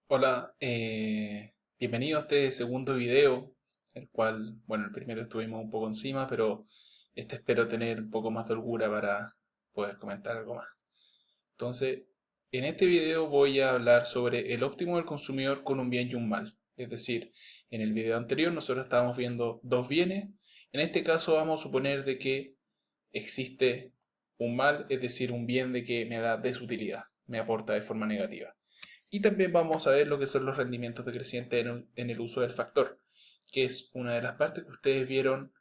Hola, bienvenido a este segundo video, el cual, bueno, el primero estuvimos un poco encima, pero este espero tener un poco más de holgura para poder comentar algo más. Entonces, en este video voy a hablar sobre el óptimo del consumidor con un bien y un mal. Es decir, en el video anterior nosotros estábamos viendo dos bienes. En este caso vamos a suponer de que existe un mal, es decir, un bien de que me da desutilidad, me aporta de forma negativa. Y también vamos a ver lo que son los rendimientos decrecientes en el uso del factor, que es una de las partes que ustedes vieron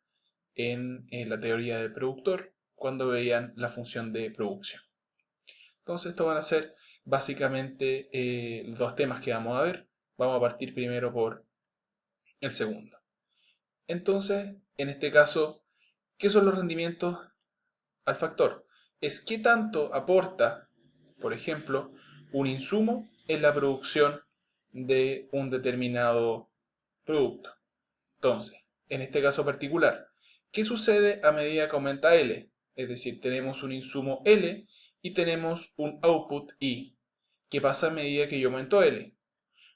en la teoría del productor cuando veían la función de producción. Entonces, estos van a ser básicamente los dos temas que vamos a ver. Vamos a partir primero por el segundo. Entonces, en este caso, ¿qué son los rendimientos al factor? Es qué tanto aporta, por ejemplo, un insumo en la producción de un determinado producto. Entonces, en este caso particular, ¿qué sucede a medida que aumenta L? Es decir, tenemos un insumo L y tenemos un output I. ¿Qué pasa a medida que yo aumento L?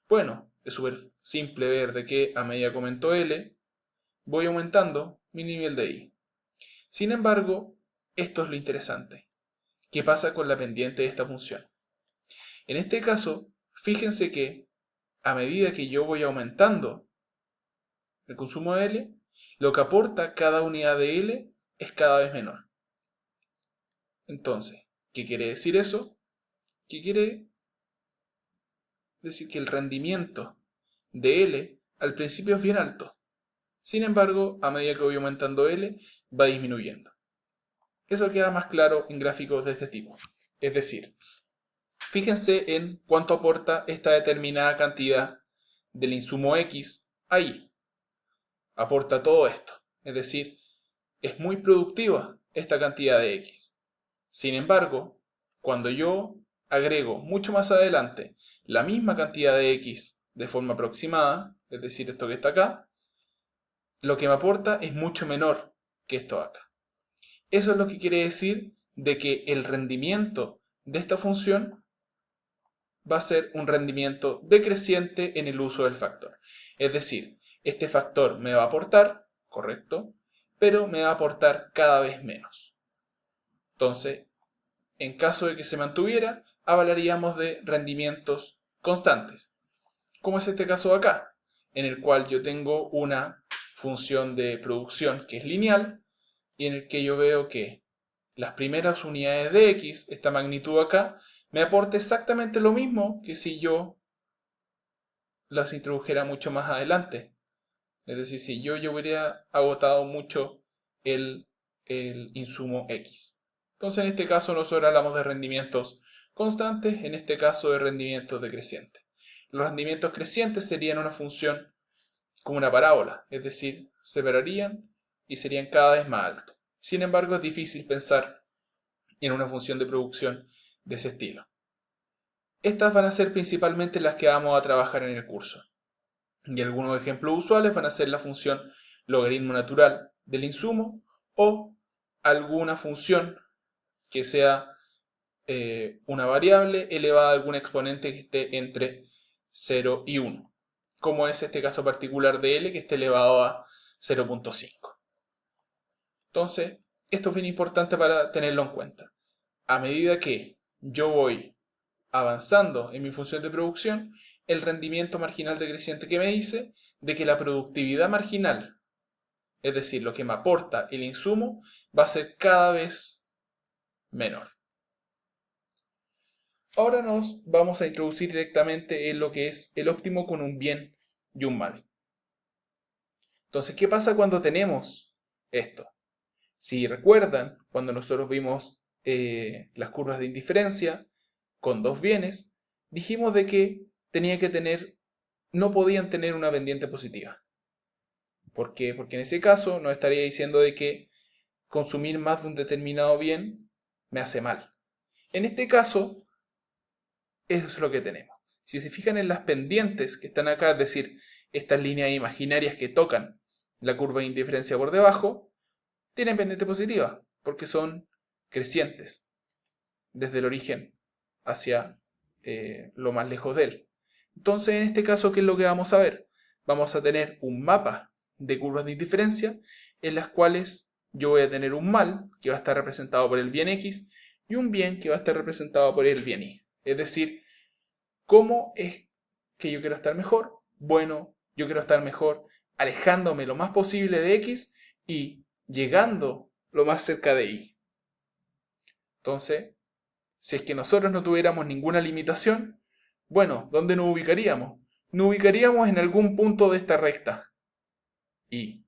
Bueno, es súper simple ver de que a medida que aumento L, voy aumentando mi nivel de I. Sin embargo, esto es lo interesante. ¿Qué pasa con la pendiente de esta función? En este caso, fíjense que a medida que yo voy aumentando el consumo de L, lo que aporta cada unidad de L es cada vez menor. Entonces, ¿qué quiere decir eso? Que quiere decir que el rendimiento de L al principio es bien alto. Sin embargo, a medida que voy aumentando L, va disminuyendo. Eso queda más claro en gráficos de este tipo. Es decir, fíjense en cuánto aporta esta determinada cantidad del insumo X ahí. Aporta todo esto. Es decir, es muy productiva esta cantidad de X. Sin embargo, cuando yo agrego mucho más adelante la misma cantidad de X de forma aproximada, es decir, esto que está acá, lo que me aporta es mucho menor que esto de acá. Eso es lo que quiere decir de que el rendimiento de esta función va a ser un rendimiento decreciente en el uso del factor. Es decir, este factor me va a aportar, correcto, pero me va a aportar cada vez menos. Entonces, en caso de que se mantuviera, hablaríamos de rendimientos constantes, como es este caso de acá, en el cual yo tengo una función de producción que es lineal y en el que yo veo que las primeras unidades de X, esta magnitud acá, me aporta exactamente lo mismo que si yo las introdujera mucho más adelante. Es decir, si yo hubiera agotado mucho el, el insumo X. Entonces, en este caso, nosotros hablamos de rendimientos constantes, en este caso de rendimientos decrecientes. Los rendimientos crecientes serían una función como una parábola, es decir, se separarían y serían cada vez más altos. Sin embargo, es difícil pensar en una función de producción de ese estilo. Estas van a ser principalmente las que vamos a trabajar en el curso. Y algunos ejemplos usuales van a ser la función logaritmo natural del insumo o alguna función que sea una variable elevada a algún exponente que esté entre 0 y 1, como es este caso particular de L que esté elevado a 0.5. Entonces, esto es bien importante para tenerlo en cuenta. A medida que yo voy avanzando en mi función de producción, el rendimiento marginal decreciente que me dice de que la productividad marginal, es decir, lo que me aporta el insumo, va a ser cada vez menor. Ahora nos vamos a introducir directamente en lo que es el óptimo con un bien y un mal. Entonces, ¿qué pasa cuando tenemos esto? Si recuerdan, cuando nosotros vimos las curvas de indiferencia con dos bienes, dijimos de que no podían tener una pendiente positiva. ¿Por qué? Porque en ese caso nos estaría diciendo de que consumir más de un determinado bien me hace mal. En este caso, eso es lo que tenemos. Si se fijan en las pendientes que están acá, es decir, estas líneas imaginarias que tocan la curva de indiferencia por debajo, tienen pendiente positiva, porque son crecientes desde el origen hacia lo más lejos de él. Entonces, en este caso, ¿qué es lo que vamos a ver? Vamos a tener un mapa de curvas de indiferencia en las cuales yo voy a tener un mal que va a estar representado por el bien x y un bien que va a estar representado por el bien y. Es decir, ¿cómo es que yo quiero estar mejor? Bueno, yo quiero estar mejor alejándome lo más posible de x y llegando lo más cerca de y. Entonces, si es que nosotros no tuviéramos ninguna limitación, bueno, ¿dónde nos ubicaríamos? Nos ubicaríamos en algún punto de esta recta. Y.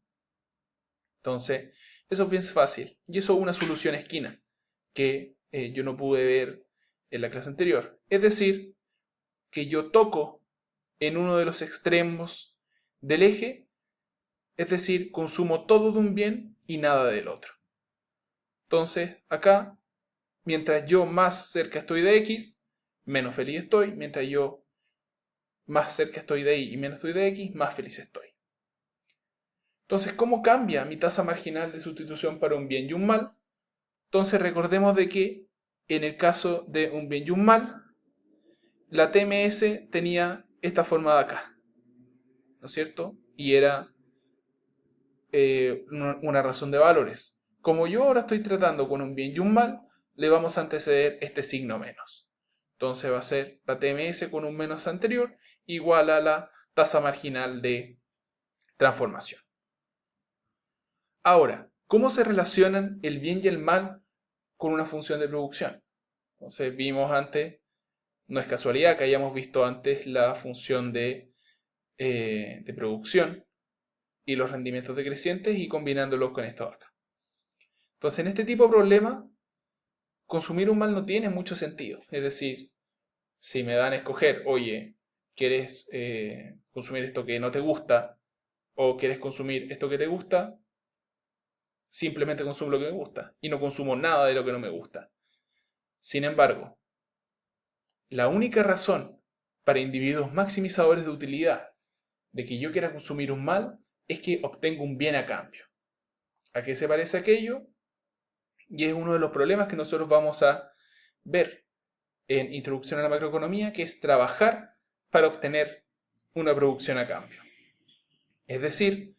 Entonces, eso es bien fácil. Y eso es una solución esquina que yo no pude ver en la clase anterior. Es decir, que yo toco en uno de los extremos del eje, es decir, consumo todo de un bien y nada del otro. Entonces, acá, mientras yo más cerca estoy de x, menos feliz estoy. Mientras yo más cerca estoy de y menos estoy de x, más feliz estoy. Entonces, ¿cómo cambia mi tasa marginal de sustitución para un bien y un mal? Entonces, recordemos de que en el caso de un bien y un mal, la TMS tenía esta forma de acá, ¿no es cierto? Y era una razón de valores. Como yo ahora estoy tratando con un bien y un mal, le vamos a anteceder este signo menos. Entonces va a ser la TMS con un menos anterior igual a la tasa marginal de transformación. Ahora, ¿cómo se relacionan el bien y el mal con una función de producción? Entonces vimos antes, no es casualidad que hayamos visto antes la función de producción y los rendimientos decrecientes y combinándolos con esto acá. Entonces, en este tipo de problema, consumir un mal no tiene mucho sentido. Es decir, si me dan a escoger, oye, ¿quieres consumir esto que no te gusta o quieres consumir esto que te gusta? Simplemente consumo lo que me gusta y no consumo nada de lo que no me gusta. Sin embargo, la única razón para individuos maximizadores de utilidad de que yo quiera consumir un mal es que obtengo un bien a cambio. ¿A qué se parece aquello? Y es uno de los problemas que nosotros vamos a ver en Introducción a la Macroeconomía, que es trabajar para obtener una producción a cambio. Es decir,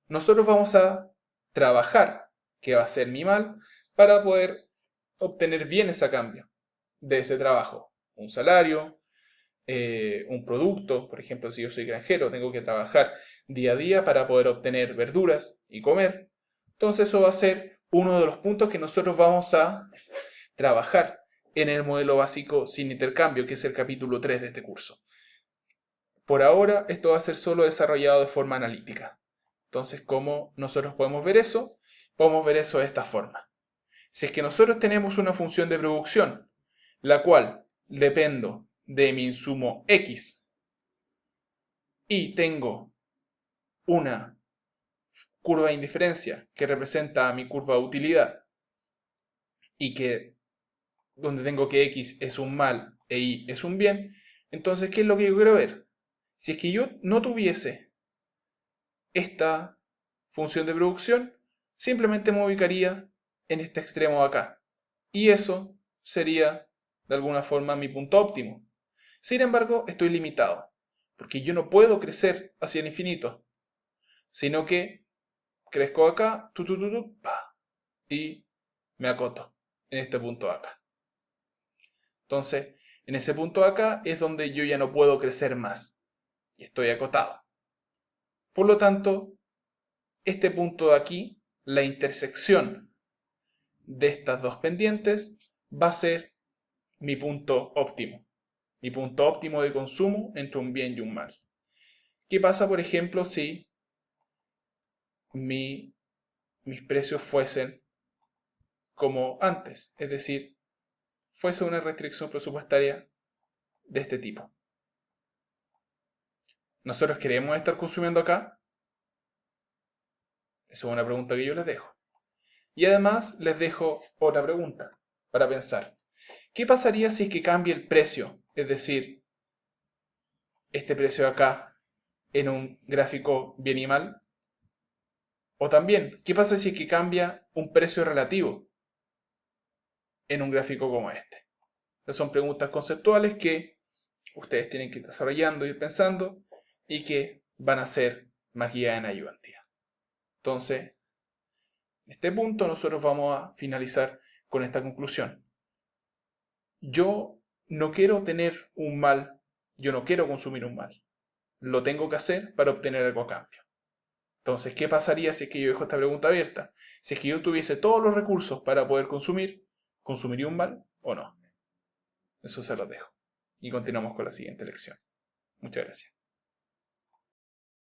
nosotros vamos a trabajar, que va a ser mi mal, para poder obtener bienes a cambio de ese trabajo. Un salario, un producto, por ejemplo, si yo soy granjero, tengo que trabajar día a día para poder obtener verduras y comer. Entonces eso va a ser uno de los puntos que nosotros vamos a trabajar en el modelo básico sin intercambio, que es el capítulo 3 de este curso. Por ahora, esto va a ser solo desarrollado de forma analítica. Entonces, ¿cómo nosotros podemos ver eso? Podemos ver eso de esta forma. Si es que nosotros tenemos una función de producción, la cual dependo de mi insumo X y tengo una curva de indiferencia que representa mi curva de utilidad y que donde tengo que X es un mal e Y es un bien, entonces, ¿qué es lo que yo quiero ver? Si es que yo no tuviese esta función de producción, simplemente me ubicaría en este extremo de acá. Y eso sería, de alguna forma, mi punto óptimo. Sin embargo, estoy limitado, porque yo no puedo crecer hacia el infinito, sino que crezco acá, y me acoto en este punto de acá. Entonces, en ese punto de acá es donde yo ya no puedo crecer más y estoy acotado. Por lo tanto, este punto de aquí, la intersección de estas dos pendientes, va a ser mi punto óptimo. Mi punto óptimo de consumo entre un bien y un mal. ¿Qué pasa, por ejemplo, si mis precios fuesen como antes? Es decir, fuese una restricción presupuestaria de este tipo. ¿Nosotros queremos estar consumiendo acá? Esa es una pregunta que yo les dejo. Y además les dejo otra pregunta para pensar. ¿Qué pasaría si es que cambia el precio? Es decir, este precio de acá en un gráfico bien y mal. O también, ¿qué pasa si es que cambia un precio relativo en un gráfico como este? Estas son preguntas conceptuales que ustedes tienen que ir desarrollando, ir pensando y que van a ser más guías en ayudantía. Entonces, en este punto nosotros vamos a finalizar con esta conclusión. Yo no quiero tener un mal, yo no quiero consumir un mal. Lo tengo que hacer para obtener algo a cambio. Entonces, ¿qué pasaría si es que yo dejo esta pregunta abierta? Si es que yo tuviese todos los recursos para poder consumir, ¿consumiría un mal o no? Eso se los dejo. Y continuamos con la siguiente lección. Muchas gracias.